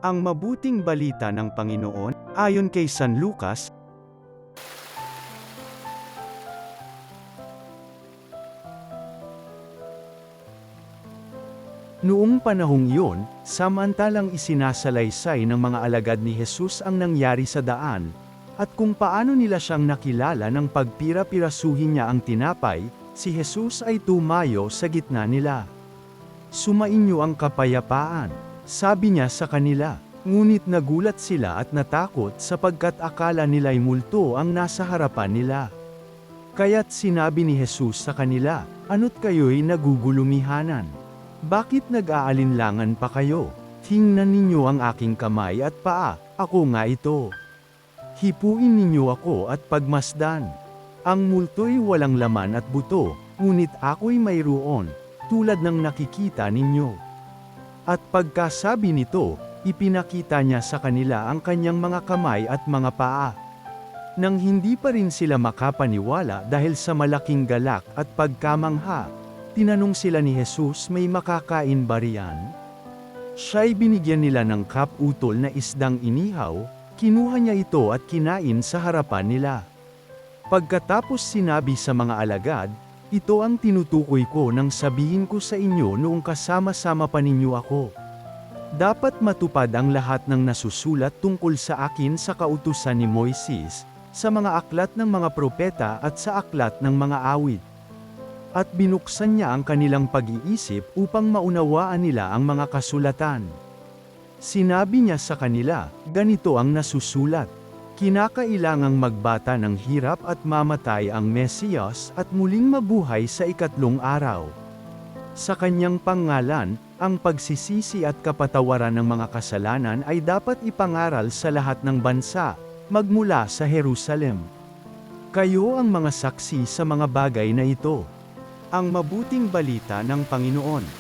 Ang mabuting balita ng Panginoon, ayon kay San Lucas. Noong panahong iyon, samantalang isinasalaysay ng mga alagad ni Jesus ang nangyari sa daan, at kung paano nila siyang nakilala ng pagpira-pirasuhin niya ang tinapay, si Jesus ay tumayo sa gitna nila. "Sumainyo ang kapayapaan," sabi niya sa kanila. Ngunit nagulat sila at natakot sapagkat akala nila'y multo ang nasa harapan nila. Kaya't sinabi ni Jesus sa kanila, "Ano't kayo'y nagugulumihanan? Bakit nag-aalinlangan pa kayo? Tingnan ninyo ang aking kamay at paa, ako nga ito. Hipuin ninyo ako at pagmasdan. Ang multo'y walang laman at buto, ngunit ako'y mayroon, tulad ng nakikita ninyo." At pagkasabi nito, ipinakita niya sa kanila ang kanyang mga kamay at mga paa. Nang hindi pa rin sila makapaniwala dahil sa malaking galak at pagkamangha, tinanong sila ni Jesus, "May makakain ba riyan?" Siya'y binigyan nila ng kap-utol na isdang inihaw, kinuha niya ito at kinain sa harapan nila. Pagkatapos sinabi sa mga alagad, "Ito ang tinutukoy ko nang sabihin ko sa inyo noong kasama-sama pa ninyo ako. Dapat matupad ang lahat ng nasusulat tungkol sa akin sa kautusan ni Moises, sa mga aklat ng mga propeta at sa aklat ng mga awit." At binuksan niya ang kanilang pag-iisip upang maunawaan nila ang mga kasulatan. Sinabi niya sa kanila, "Ganito ang nasusulat. Kinakailangang magbata ng hirap at mamatay ang Mesiyas at muling mabuhay sa ikatlong araw. Sa kanyang pangalan, ang pagsisisi at kapatawaran ng mga kasalanan ay dapat ipangaral sa lahat ng bansa, magmula sa Jerusalem. Kayo ang mga saksi sa mga bagay na ito." Ang mabuting balita ng Panginoon.